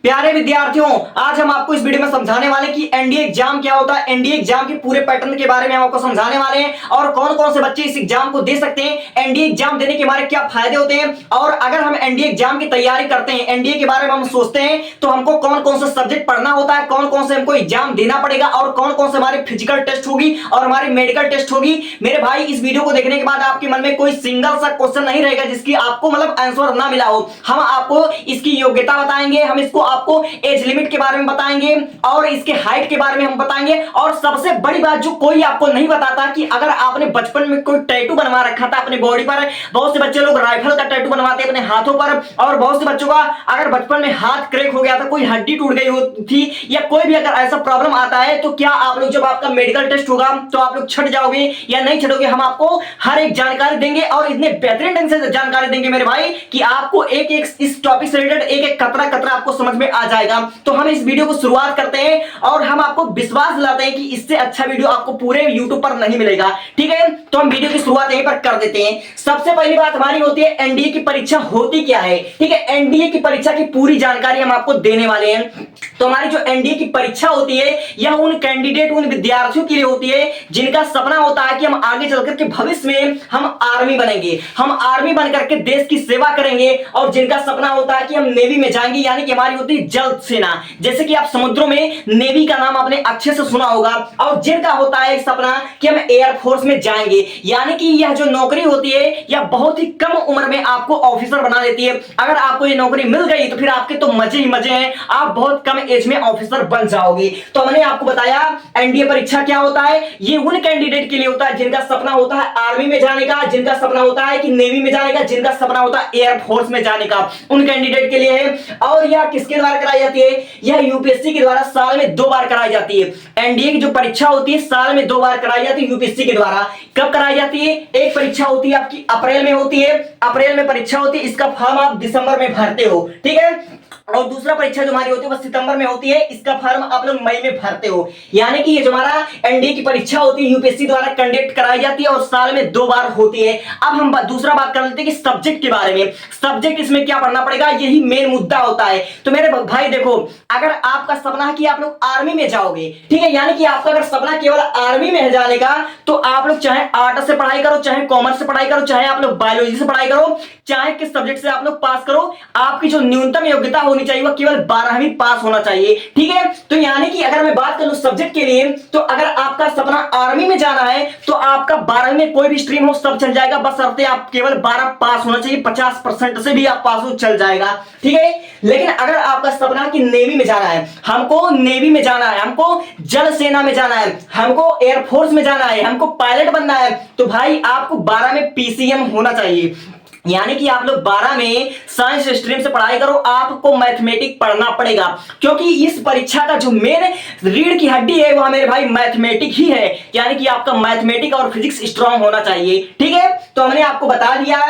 प्यारे विद्यार्थियों, आज हम आपको इस वीडियो में समझाने वाले कि एनडीए एग्जाम क्या होता है। एनडीए एग्जाम के पूरे पैटर्न के बारे में हम आपको समझाने वाले हैं और कौन कौन से बच्चे इस एग्जाम को दे सकते हैं, एनडीए एग्जाम देने के हमारे क्या फायदे होते हैं, और अगर हम एनडीए एग्जाम की तैयारी करते हैं, एनडीए के बारे में हम सोचते हैं तो हमको कौन कौन से सब्जेक्ट पढ़ना होता है, कौन कौन से हमको एग्जाम देना पड़ेगा और कौन कौन से हमारी फिजिकल टेस्ट होगी और हमारी मेडिकल टेस्ट होगी। मेरे भाई, इस वीडियो को देखने के बाद आपके मन में कोई सिंगल सा क्वेश्चन नहीं रहेगा जिसकी आपको आंसर ना मिला हो। हम आपको इसकी योग्यता बताएंगे, हम इसको आपको एज लिमिट के बारे में बताएंगे और इसके हाइट के बारे में हम बताएंगे। और सबसे बड़ी बात जो कोई आपको नहीं बताता कि अगर आपने बचपन में कोई टैटू बनवा रखा था अपने बॉडी पर, बहुत से बच्चे लोग राइफल का टैटू बनवाते हैं अपने हाथों पर, और बहुत से बच्चों का अगर बचपन में हाथ क्रैक हो गया था, कोई हड्डी टूट गई थी, या कोई भी अगर ऐसा प्रॉब्लम आता है, तो क्या आप लोग जब आपका मेडिकल टेस्ट होगा तो आप लोग छट जाओगे या नहीं छटोगे? हम आपको हर एक जानकारी देंगे और इतने बेहतरीन ढंग से जानकारी देंगे मेरे भाई कि आपको एक एक इस टॉपिक से रिलेटेड एक एक कतरा कतरा आपको समझ में आ जाएगा। तो हम इस वीडियो को शुरुआत करते हैं और हम आपको विश्वास दिलाते हैं कि इससे अच्छा वीडियो आपको पूरे YouTube पर नहीं मिलेगा। ठीक है, तो हम वीडियो की शुरुआत यहीं पर कर देते हैं। सबसे पहली बात हमारी होती है एनडीए की परीक्षा होती क्या है। ठीक है, एनडीए की परीक्षा की पूरी जानकारी हम आपको देने वाले हैं। तो हमारी जो एनडीए की परीक्षा होती है यह उन कैंडिडेट, उन विद्यार्थियों के लिए होती है जिनका सपना होता है कि हम आगे चलकर के भविष्य में हम आर्मी बनेंगे, हम आर्मी बनकर के देश की सेवा करेंगे, और जिनका सपना होता है कि हम नेवी में जाएंगे, यानी कि हमारी होती है जल सेना। जैसे कि आप समुद्रों में नेवी का नाम आपने अच्छे से सुना होगा। और जिनका होता है सपना कि हम एयरफोर्स में जाएंगे, यानी कि यह जो नौकरी होती है यह बहुत ही कम उम्र में आपको ऑफिसर बना देती है। अगर आपको ये नौकरी मिल गई तो फिर आपके तो मजे ही मजे हैं, आप बहुत कम एज में ऑफिसर बन जाओगे। तो हमने आपको बताया एनडीए परीक्षा क्या होता है। ये उन कैंडिडेट के लिए होता है जिनका सपना होता है आर्मी में जाने का, जिनका सपना होता है कि नेवी में जाने का, जिनका सपना होता है एयरफोर्स में जाने का, उन कैंडिडेट के लिए है। और यह किसके द्वारा कराई जाती है? यह यूपीएससी के द्वारा साल में 2 बार कराई जाती है। एनडीए की जो परीक्षा होती है साल में 2 बार कराई जाती है यूपीएससी के द्वारा। कब कराई जाती है? एक परीक्षा होती है आपकी अप्रैल में होती है, अप्रैल में परीक्षा होती है, इसका फॉर्म आप दिसंबर में भरते हो। ठीक है, और दूसरा परीक्षा जो हमारी होती है वह सितंबर में होती है, इसका फॉर्म आप लोग मई में भरते हो। यानी कि ये जो हमारा एनडीए की परीक्षा होती है यूपीएससी द्वारा कंडक्ट कराई जाती है और साल में 2 बार होती है। अब हम दूसरा बात कर लेते हैं कि सब्जेक्ट के बारे में। सब्जेक्ट इसमें क्या पढ़ना पड़ेगा, यही मेन मुद्दा होता है। तो मेरे भाई देखो, अगर आपका सपना है कि आप लोग आर्मी में जाओगे, ठीक है, यानी कि आपका अगर सपना केवल आर्मी में जाने का, तो आप लोग चाहे आर्ट्स से पढ़ाई करो, चाहे कॉमर्स से पढ़ाई करो, चाहे आप लोग बायोलॉजी से पढ़ाई करो, चाहे किस सब्जेक्ट से आप लोग पास करो, आपकी जो न्यूनतम योग्यता होनी चाहिए वह केवल 12वीं पास होना चाहिए। ठीक है, तो यानी कि अगर मैं बात करूं सब्जेक्ट के लिए, तो अगर आपका सपना आर्मी में जाना है तो आपका 12वीं में कोई भी स्ट्रीम हो सब चल जाएगा, बशर्ते आप केवल 12 पास होना चाहिए। 50% से भी आप पास हो चल जाएगा। ठीक है, लेकिन अगर आपका सपना कि नेवी में जाना है, हमको नेवी में जाना है, हमको जल सेना में जाना है, हमको एयरफोर्स में जाना है, हमको पायलट बनना है, तो भाई आपको 12 में पीसीएम होना चाहिए। यानी कि आप लोग 12 में साइंस स्ट्रीम से पढ़ाई करो, आपको मैथमेटिक्स पढ़ना पड़ेगा, क्योंकि इस परीक्षा का जो मेन रीढ़ की हड्डी है वह मेरे भाई मैथमेटिक्स ही है। यानी कि आपका मैथमेटिक्स और फिजिक्स स्ट्रांग होना चाहिए। ठीक है, तो हमने आपको बता दिया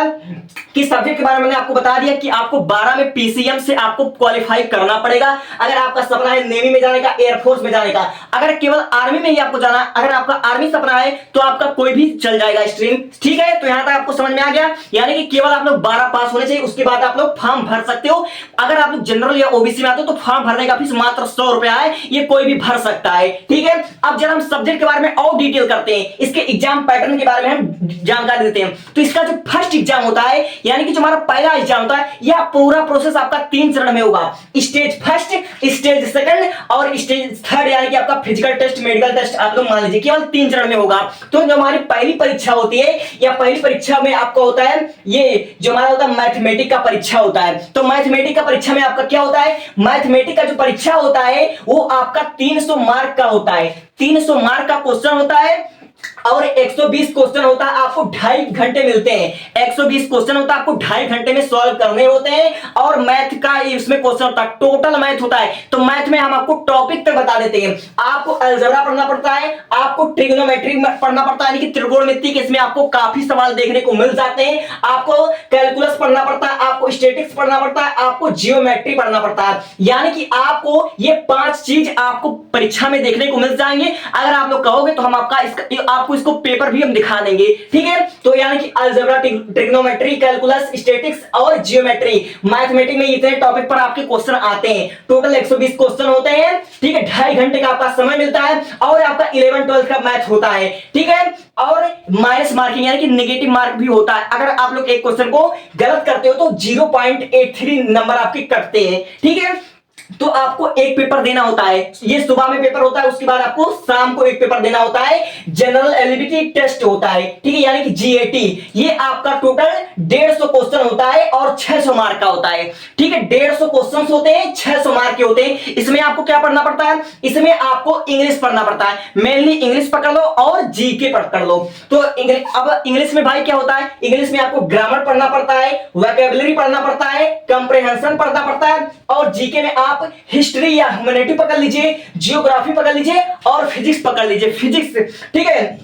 कि सब्जेक्ट के बारे में मैंने आपको बता दिया कि आपको 12 में पीसीएम से आपको क्वालिफाई करना पड़ेगा अगर आपका सपना है नेवी में जाने का, एयरफोर्स में जाने का। अगर केवल आर्मी में ही आपको जाना, अगर आपका आर्मी सपना है तो आपका कोई भी चल जाएगा स्ट्रीम। ठीक है, तो यहां तक आपको समझ में आ गया। यानी कि केवल आप लोग 12 पास होने चाहिए, उसके बाद आप लोग फॉर्म भर सकते हो। अगर आप लोग जनरल या ओबीसी में आते हो तो फॉर्म भरने का फीस मात्र 100 रुपया है, ये कोई भी भर सकता है। ठीक है, अब जब हम सब्जेक्ट के बारे में और डिटेल करते हैं, इसके एग्जाम पैटर्न के बारे में हम जानकारी देते हैं। तो इसका जो फर्स्ट एग्जाम होता है, यानी कि जो हमारा पहला एग्जाम होता है, यह पूरा प्रोसेस आपका 3 चरण में होगा। स्टेज फर्स्ट, स्टेज सेकंड और स्टेज थर्ड, यानी कि आपका फिजिकल टेस्ट, मेडिकल टेस्ट आप लोग मान लीजिए केवल 3 चरण में होगा। तो जो हमारी पहली परीक्षा होती है, या पहली परीक्षा में आपका होता है ये जो हमारा होता है मैथमेटिक्स का परीक्षा होता है। तो मैथमेटिक्स का परीक्षा में आपका क्या होता है? मैथमेटिक्स का जो परीक्षा होता है वो आपका 300 मार्क का होता है। 300 मार्क का क्वेश्चन होता है और 120 क्वेश्चन होता है, आपको 2.5 घंटे मिलते हैं। 120 क्वेश्चन होता है, आपको 2.5 घंटे में सॉल्व करने होते हैं। और मैथ का इसमें क्वेश्चन होता है, टोटल मैथ होता है। तो मैथ में हम आपको टॉपिक तक बता देते हैं। आपको अलजेब्रा पढ़ना पड़ता है, आपको ट्रिग्नोमेट्री पढ़ना पड़ता है, यानी कि त्रिकोणमिति के इसमें आपको काफी सवाल देखने को मिल जाते हैं। आपको कैलकुलस पढ़ना पड़ता है, आपको स्टैटिक्स पढ़ना पड़ता है, आपको जियोमेट्री पढ़ना पड़ता है। यानी कि आपको ये 5 चीज आपको परीक्षा में देखने को मिल जाएंगे। अगर आप लोग कहोगे तो हम आपका आपको इसको पेपर भी हम दिखा देंगे, ठीक है। तो यानी कि अलजेब्रा, ट्रिग्नोमेट्री, कैलकुलस, स्टैटिक्स और जियोमेट्री, मैथमेटिक्स में इतने टॉपिक पर आपके क्वेश्चन आते हैं। टोटल 120 क्वेश्चन होते हैं, ठीक है। 2.5 घंटे का आपका समय मिलता है और आपका 11-12 का मैथ होता है, ठीक है। और माइनस मार्किंग यानी कि नेगेटिव मार्क भी होता है। अगर आप लोग एक क्वेश्चन को गलत करते हो तो 0.83 नंबर आपके कटते हैं, ठीक है। तो आपको एक पेपर देना होता है, ये सुबह में पेपर होता है, उसके बाद आपको शाम को एक पेपर देना होता है, जनरल एलिजिबिलिटी टेस्ट होता है, ठीक है, यानी कि जीएटी। ये आपका टोटल 150 क्वेश्चन होता है और 600 मार्क का होता है, ठीक है। 150 क्वेश्चन होते हैं, 600 मार्क के होते हैं। इसमें आपको क्या पढ़ना पड़ता है? इसमें आपको इंग्लिश पढ़ना पड़ता है, मेनली इंग्लिश पकड़ लो और जीके पकड़ लो। तो अब इंग्लिश में भाई क्या होता है? इंग्लिश में आपको ग्रामर पढ़ना पड़ता है, वोकैबुलरी पढ़ना पड़ता है, कंप्रीहेंशन पढ़ना पड़ता है, और जीके में आप हिस्ट्री या ह्यूमैनिटी पकड़ लीजिए, जियोग्राफी पकड़ लीजिए और फिजिक्स पकड़ लीजिए, फिजिक्स, ठीक है,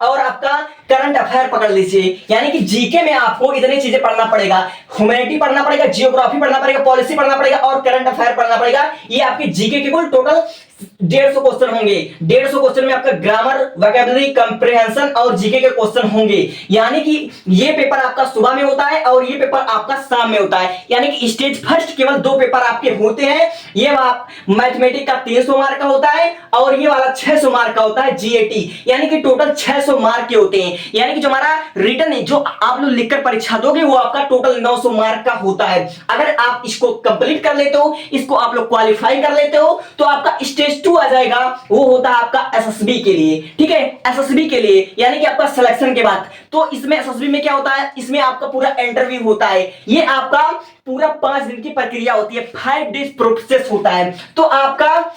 और आपका करंट अफेयर पकड़ लीजिए। यानी कि जीके में आपको इतनी चीजें पढ़ना पड़ेगा, ह्यूमैनिटी पढ़ना पड़ेगा, जियोग्राफी पढ़ना पड़ेगा, पॉलिसी पढ़ना पड़ेगा और करंट अफेयर पढ़ना पड़ेगा। ये आपके जीके के कुल टोटल 150 क्वेश्चन होंगे। 150 क्वेश्चन में आपका ग्रामर, वोकैबुलरी, कंप्रीहेंशन और जीके के क्वेश्चन होंगे। यानी कि ये पेपर आपका सुबह में होता है और ये पेपर आपका शाम में होता है। यानी कि स्टेज फर्स्ट केवल 2 पेपर आपके होते हैं। ये मैथमेटिक्स का 300 मार्क का होता है और ये वाला 600 मार्क का होता है, जीएटी। यानी कि टोटल 600 मार्क के होते हैं। यानी कि जो हमारा रिटर्न है, जो आप लोग लिखकर परीक्षा दोगे, वो आपका टोटल 900 मार्क का होता है। अगर आप इसको कंप्लीट कर लेते हो, इसको आप लोग क्वालिफाई कर लेते हो, तो आपका स्टेज 2 आ जाएगा। वो होता है आपका एसएसबी के लिए, ठीक है, एसएसबी के लिए, यानी कि आपका सिलेक्शन के बाद। तो इसमें एसएसबी में क्या होता है? इसमें आपका पूरा इंटरव्यू होता है। ये आपका पूरा 5 दिन की प्रक्रिया होती है, 5 डेज प्रोसेस होता है। तो आपका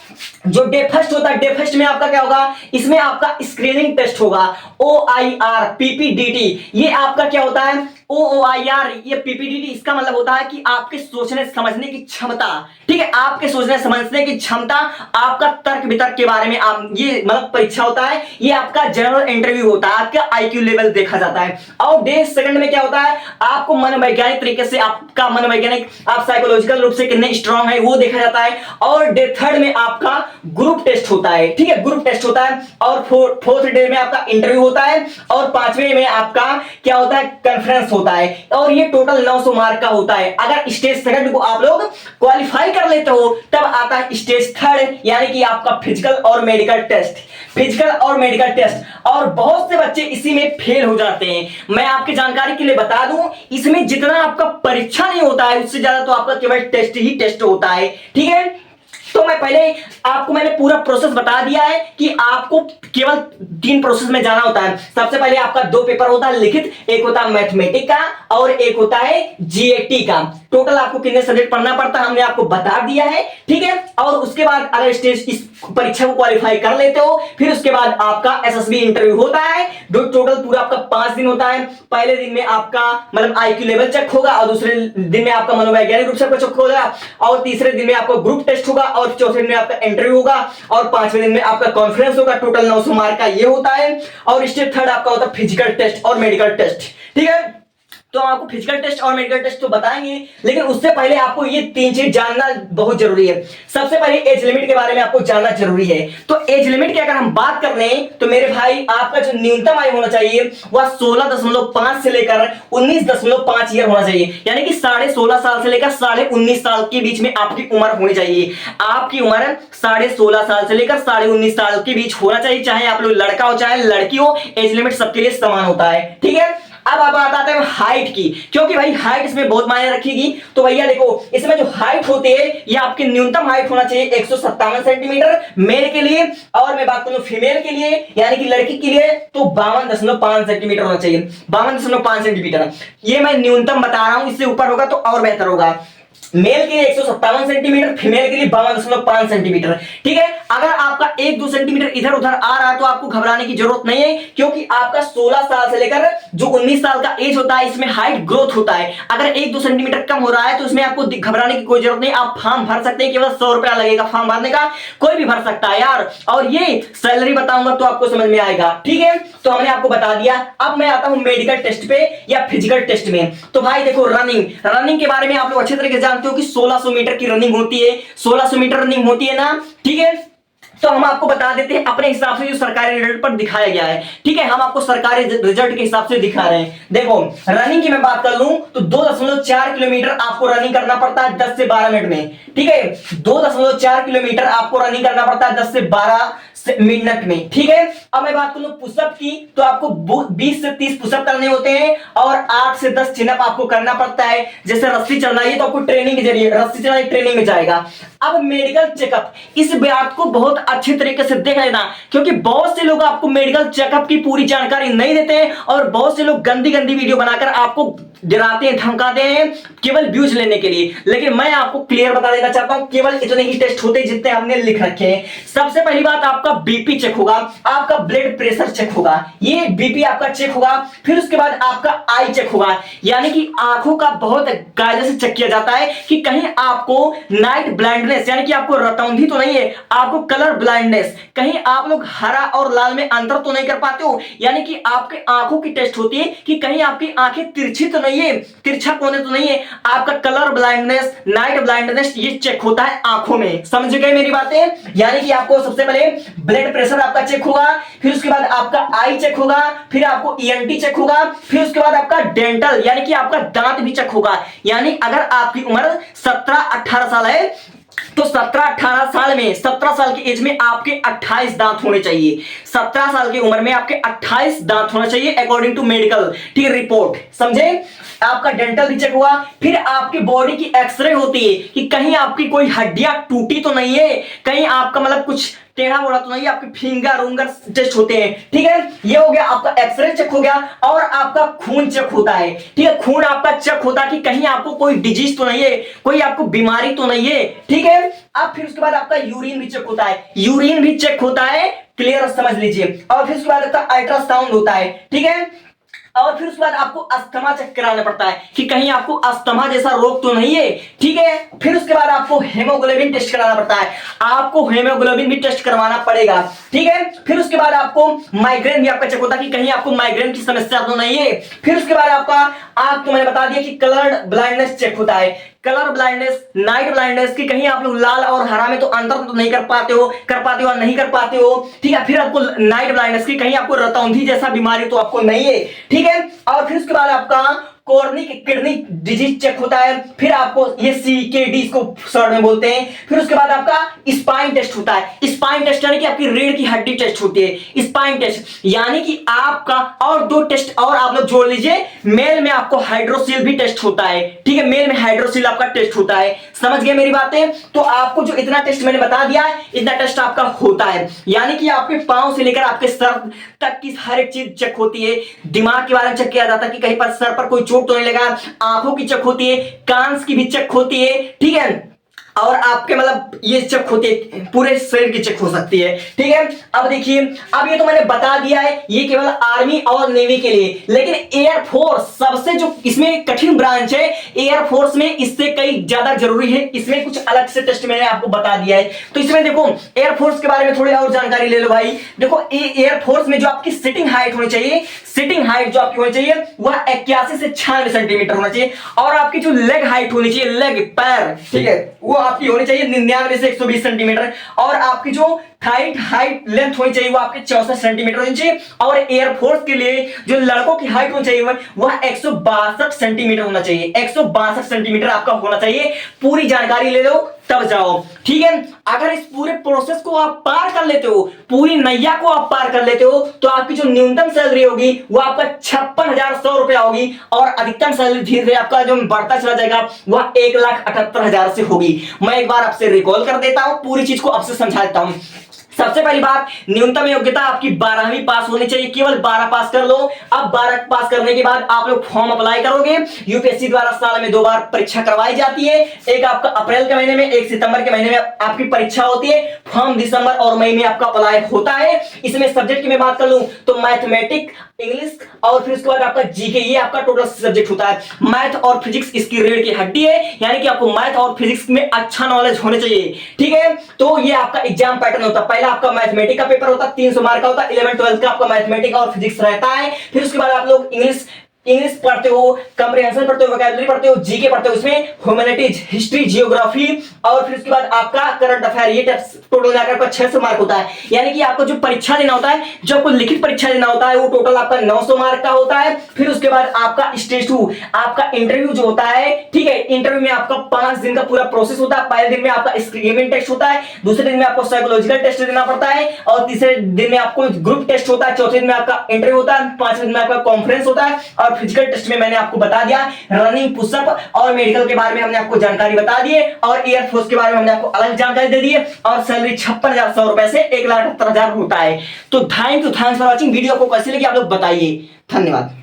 जो डे फर्स्ट होता है, डे फर्स्ट में आपका क्या होगा? इसमें आपका स्क्रीनिंग टेस्ट होगा, OIR, PPDT। ये आपका क्या होता है? OIR, ये PPDT, इसका मतलब होता है कि आपके सोचने समझने की क्षमता, ठीक है, आपके सोचने समझने की क्षमता, आपका तर्क वितर्क के बारे में आप, ये मतलब परीक्षा होता है। ये आपका जनरल इंटरव्यू होता है, आपका IQ लेवल देखा जाता है। और डे सेकंड में क्या होता है? आपको मनोवैज्ञानिक तरीके से, आपका मनोवैज्ञानिक, आप साइकोलॉजिकल रूप से कितने स्ट्रांग है वो देखा जाता है। और डे थर्ड में आपका ग्रुप टेस्ट होता है, ठीक है, ग्रुप टेस्ट होता है। और फोर्थ डे में आपका इंटरव्यू होता है और 5वें में आपका क्या होता है? कॉन्फ्रेंस होता है। और ये टोटल 900 मार्क का होता है। अगर स्टेज सेकंड को आप लोग क्वालिफाई कर लेते हो, तब आता है स्टेज थर्ड, यानी कि आपका फिजिकल और मेडिकल टेस्ट, फिजिकल और मेडिकल टेस्ट। और बहुत से बच्चे इसी में फेल हो जाते हैं। मैं आपकी जानकारी के लिए बता दूं, इसमें जितना आपका परीक्षा नहीं होता है, उससे ज्यादा तो आपका केवल टेस्ट ही टेस्ट होता है, ठीक है। तो मैंने पूरा प्रोसेस बता दिया है कि आपको केवल 3 प्रोसेस में जाना होता है। सबसे पहले आपका 2 पेपर होता है लिखित, एक होता है मैथमेटिक्स का और एक होता है जीएटी का। टोटल आपको कितने सब्जेक्ट पढ़ना पड़ता है हमने आपको बता दिया है, ठीक है। और उसके बाद अगर स्टेज इस परीक्षा को क्वालिफाई कर लेते हो, फिर उसके बाद आपका एसएसबी इंटरव्यू होता है। टोटल पूरा आपका 5 दिन होता है। पहले दिन में आपका मतलब IQ लेवल चेक होगा और दूसरे दिन में आपका मनोवैज्ञानिक रूप से चेक होगा और तीसरे दिन में आपका ग्रुप टेस्ट होगा और चौथे दिन में आपका इंटरव्यू होगा और 5वें दिन में आपका कॉन्फ्रेंस होगा। टोटल 900 मार्क का ये होता है। और स्टेज थर्ड आपका होता है फिजिकल टेस्ट और मेडिकल टेस्ट, ठीक है। तो आपको फिजिकल टेस्ट और मेडिकल टेस्ट तो बताएंगे, लेकिन उससे पहले आपको ये 3 चीज जानना बहुत जरूरी है। सबसे पहले एज लिमिट के बारे में आपको जानना जरूरी है। तो एज लिमिट की अगर हम बात कर लें तो मेरे भाई, आपका जो न्यूनतम आयु होना चाहिए वह 16.5 से लेकर 19.5 ईयर होना चाहिए। यानी कि 16.5 साल से लेकर 19.5 साल के बीच में आपकी उम्र होनी चाहिए। आपकी उम्र 16.5 साल से लेकर 19.5 साल के बीच होना चाहिए, चाहे आप लोग लड़का हो चाहे लड़की हो, एज लिमिट सबके लिए समान होता है, ठीक है। अब आप आते हैं हाइट की, क्योंकि भाई हाइट इसमें बहुत मायने रखेगी। तो भैया देखो, इसमें जो हाइट होती है ये आपकी न्यूनतम हाइट होना चाहिए 157 सेंटीमीटर मेल के लिए। और मैं बात करूं फीमेल के लिए यानी कि लड़की के लिए, तो 52.5 सेंटीमीटर होना चाहिए, 52.5 सेंटीमीटर। ये मैं न्यूनतम बता रहा हूं, इससे ऊपर होगा तो और बेहतर होगा। मेल के लिए 157 सेंटीमीटर, फीमेल के लिए 52.5 सेंटीमीटर, ठीक है। अगर आपका 1-2 सेंटीमीटर इधर उधर आ रहा है तो आपको घबराने की जरूरत नहीं है, क्योंकि आपका 16 साल से लेकर जो 19 साल का एज होता है इसमें हाइट ग्रोथ होता है। अगर 1-2 सेंटीमीटर कम हो रहा है तो इसमें आपको घबराने की कोई जरूरत नहीं। आप फॉर्म भर सकते हैं, केवल 100 रुपया लगेगा फॉर्म भरने का, कोई भी भर सकता है यार। और ये सैलरी बताऊंगा तो आपको समझ में आएगा, ठीक है। तो हमने आपको बता दिया। अब मैं आता हूं मेडिकल टेस्ट पे या फिजिकल टेस्ट में। तो भाई देखो, रनिंग के बारे में आप लोग अच्छे तरीके से जानते हो कि 1600 मीटर की रनिंग होती है, 1600 मीटर रनिंग होती है ना, ठीक है। तो हम आपको बता देते हैं अपने हिसाब से जो सरकारी रिजल्ट पर दिखाया गया है। ठीक है, हम आपको सरकारी रिजल्ट के हिसाब से दिखा रहे हैं। देखो रनिंग की मैं बात कर लूं तो 2.4 किलोमीटर आपको रनिंग करना पड़ता है 10 से 12 मिनट में। ठीक है, 2.4 किलोमीटर आपको रनिंग करना पड़ता है 10 से 12 मिनट में। ठीक है, अब मैं बात करूं पुशअप की तो आपको 20 से 30 पुशअप करने होते हैं और 8 से 10 चिनअप आपको करना पड़ता है। जैसे रस्सी चलना, ये तो आपको ट्रेनिंग के जरिए रस्सी चलना ट्रेनिंग में जाएगा। अब मेडिकल चेकअप, इस बात को बहुत अच्छे तरीके से देख लेना, क्योंकि बहुत से लोग आपको मेडिकल चेकअप की पूरी जानकारी नहीं देते हैं और बहुत से लोग गंदी गंदी वीडियो बनाकर आपको डराते हैं, धमकाते हैं केवल व्यूज लेने के लिए। लेकिन मैं आपको क्लियर बता देना चाहता हूं, केवल इतने ही टेस्ट होते हैं जितने हमने लिख रखे हैं। सबसे पहली बात, आपका बीपी चेक होगा, आपका ब्लड प्रेशर चेक होगा, ये बीपी आपका चेक होगा। फिर उसके बाद आपका आई चेक होगा, यानी कि आंखों का बहुत कायदे से चेक किया जाता है कि कहीं आपको नाइट ब्लाइंडनेस, यानी कि आपको रतौंधी तो नहीं है, आपको कलर ब्लाइंडनेस, कहीं आप लोग हरा और लाल में अंतर तो नहीं कर पाते हो, यानी कि आपके आंखों की टेस्ट होती है कि कहीं आपकी आंखें तिरछी तो नहीं है, तिरछा कोने तो नहीं है। आपका कलर ब्लाइंडनेस, नाइट ब्लाइंडनेस, ये चेक होता है आंखों में। समझ गए मेरी बातें? यानी कि आपको सबसे पहले ब्लड प्रेशर आपका चेक होगा, फिर उसके बाद आपका आई चेक होगा, फिर आपको ईएनटी चेक होगा, फिर उसके बाद आपका डेंटल यानी कि आपका दांत भी चेक होगा। यानी अगर आपकी उम्र 17-18 साल है तो 17-18 साल में, 17 साल की एज में आपके 28 दांत होने चाहिए। 17 साल की उम्र में आपके 28 दांत होना चाहिए अकॉर्डिंग टू मेडिकल, ठीक है, रिपोर्ट। समझे? आपका डेंटल भी चेक हुआ, फिर आपकी बॉडी की एक्सरे होती है कि कहीं आपकी कोई हड्डियां टूटी तो नहीं है, कहीं आपका मतलब कुछ टेढ़ा मोड़ा तो नहीं, आपके फिंगर उंगर टेस्ट होते हैं। ठीक है, ये हो गया आपका एक्सरे चेक हो गया। और आपका खून चेक होता है, ठीक है, खून आपका चेक होता है कि कहीं आपको कोई डिजीज तो नहीं है, कोई आपको बीमारी तो नहीं है। ठीक है, अब फिर उसके बाद आपका यूरिन भी चेक होता है, यूरिन भी चेक होता है, क्लियर समझ लीजिए। और फिर उसके बाद आपका अल्ट्रासाउंड होता है। ठीक है, और फिर उसके बाद आपको अस्थमा चेक कराना पड़ता है कि कहीं आपको अस्थमा जैसा रोग तो नहीं है। ठीक है, फिर उसके बाद आपको हेमोग्लोबिन टेस्ट कराना पड़ता है, आपको हेमोग्लोबिन भी टेस्ट करवाना पड़ेगा। ठीक है, फिर उसके बाद आपको माइग्रेन भी आपका चेक होता है कि कहीं आपको माइग्रेन की समस्या तो नहीं है। फिर उसके बाद आपका आपको मैंने बता दिया कि कलर ब्लाइंडनेस चेक होता है, कलर ब्लाइंडनेस, नाइट ब्लाइंडनेस की कहीं आप लोग लाल और हरा में तो अंतर तो नहीं कर पाते हो, नहीं कर पाते हो। ठीक है, फिर आपको नाइट ब्लाइंडनेस की कहीं आपको रतौंधी जैसा बीमारी तो आपको नहीं है। ठीक है, और फिर उसके बाद आपका कॉर्निक किडनी डिजीज चेक होता है, फिर आपको ये सीकेडी इसको शॉर्ट में बोलते हैं। फिर उसके बाद आपका स्पाइन टेस्ट होता है, स्पाइन टेस्ट यानी कि आपकी रीढ़ की हड्डी टेस्ट होती है, स्पाइन टेस्ट यानी कि आपका। और 2 टेस्ट और आप लोग जोड़ लीजिए, मेल में आपको हाइड्रोसिल भी टेस्ट होता है। ठीक है, मेल में हाइड्रोसिल आपका टेस्ट होता है। समझ गए मेरी बातें? तो आपको जो इतना टेस्ट मैंने बता दिया है, इतना टेस्ट आपका होता है, यानी कि आपके पांव से लेकर आपके सर तक की हर एक चीज चेक होती है। दिमाग के बारे में चेक किया जाता है कि कहीं पर सर पर कोई चोट तो नहीं लगा, आंखों की चेक होती है, कान की भी चेक होती है। ठीक है, और आपके मतलब ये चेक होती है, पूरे शरीर की चेक हो सकती है। ठीक है, अब देखिए, अब ये तो मैंने बता दिया है, ये केवल आर्मी और नेवी के लिए। लेकिन एयरफोर्स सबसे जो इसमें कठिन ब्रांच है, एयरफोर्स में इससे कई ज्यादा जरूरी है, इसमें कुछ अलग से टेस्ट मैंने आपको बता दिया है। तो इसमें देखो एयरफोर्स के बारे में थोड़ी और जानकारी ले लो भाई। देखो एयरफोर्स में जो आपकी सिटिंग हाइट होनी चाहिए, सिटिंग हाइट जो आपकी होनी चाहिए वह 81 से 96 सेंटीमीटर होना चाहिए। और आपकी जो लेग हाइट होनी चाहिए, लेग पैर, ठीक है, वो आपकी होनी चाहिए 99 से 120 सेंटीमीटर। और आपकी जो हाइट लेंथ होनी चाहिए वो आपके 64 सेंटीमीटर होनी चाहिए। और एयरफोर्स के लिए जो लड़कों की हाइट होनी चाहिए वह 162 सेंटीमीटर होना चाहिए, 162 सेंटीमीटर आपका होना चाहिए। पूरी जानकारी ले लो तब जाओ। ठीक है, अगर इस पूरे प्रोसेस को आप पार कर लेते हो, पूरी नैया को आप पार कर लेते हो, तो आपकी जो न्यूनतम सैलरी होगी वो आपका 56,100 रुपया होगी। और अधिकतम सैलरी धीरे धीरे आपका जो बढ़ता चला जाएगा वह 1,78,000 से होगी। मैं एक बार आपसे रिकॉल कर देता हूं, पूरी चीज को आपसे समझा देता हूं। सबसे पहली बात, न्यूनतम योग्यता आपकी 12वीं पास होनी चाहिए, केवल 12 पास कर लो। अब 12 पास करने के बाद आप लोग फॉर्म अप्लाई करोगे। यूपीएससी द्वारा साल में 2 बार परीक्षा करवाई जाती है, एक आपका अप्रैल के महीने में, एक सितंबर के महीने में आपकी परीक्षा होती है। फॉर्म दिसंबर और मई में आपका अप्लाई होता है। इसमें सब्जेक्ट की मैं बात कर लूं तो मैथमेटिक्स, इंग्लिश और फिर उसके बाद आपका जीके, ये आपका टोटल सब्जेक्ट होता है। मैथ और फिजिक्स इसकी रीढ़ की हड्डी है, यानी कि आपको मैथ और फिजिक्स में अच्छा नॉलेज होने चाहिए। ठीक है, तो ये आपका एग्जाम पैटर्न होता है। पहला आपका मैथमेटिक्स का पेपर होता है, 300 मार्क का होता है। 11th 12th का आपका मैथमेटिक्स और फिजिक्स रहता है। फिर उसके बाद आप लोग इंग्लिश इंग्लिश पढ़ते हो, कंप्रिहेंशन पढ़ते हो, वोकैबुलरी पढ़ते हो, जीके पढ़ते हो, उसमें ह्यूमैनिटीज, हिस्ट्री, जियोग्राफी और फिर उसके बाद आपका करंट अफेयर, ये टोटल मिलाकर आपका 600 मार्क होता है। यानी कि आपको जो परीक्षा देना होता है, जो आपको लिखित परीक्षा देना होता है, वो टोटल आपका 900 मार्क का होता है। फिर उसके बाद आपका स्टेज 2 आपका इंटरव्यू जो होता है, ठीक है, इंटरव्यू में आपका 5 दिन का पूरा प्रोसेस होता है। पहले दिन में आपका स्क्रीनिंग टेस्ट होता है, दूसरे दिन में आपको साइकोलॉजिकल टेस्ट देना पड़ता है और तीसरे दिन में आपको ग्रुप टेस्ट होता है, चौथे दिन में आपका इंटरव्यू होता है, पांचवें दिन में आपका कॉन्फ्रेंस होता है और फिजिकल टेस्ट में मैंने आपको बता दिया रनिंग, पुशअप और मेडिकल के बारे में हमने आपको जानकारी बता दी है और एयरफोर्स के बारे में हमने आपको अलग जानकारी दे दी है और सैलरी 56,100 रुपए से 1,78,000 होता है। तो थैंक्स फॉर वॉचिंग। वीडियो को कैसी लगी आप लोग बताइए। धन्यवाद।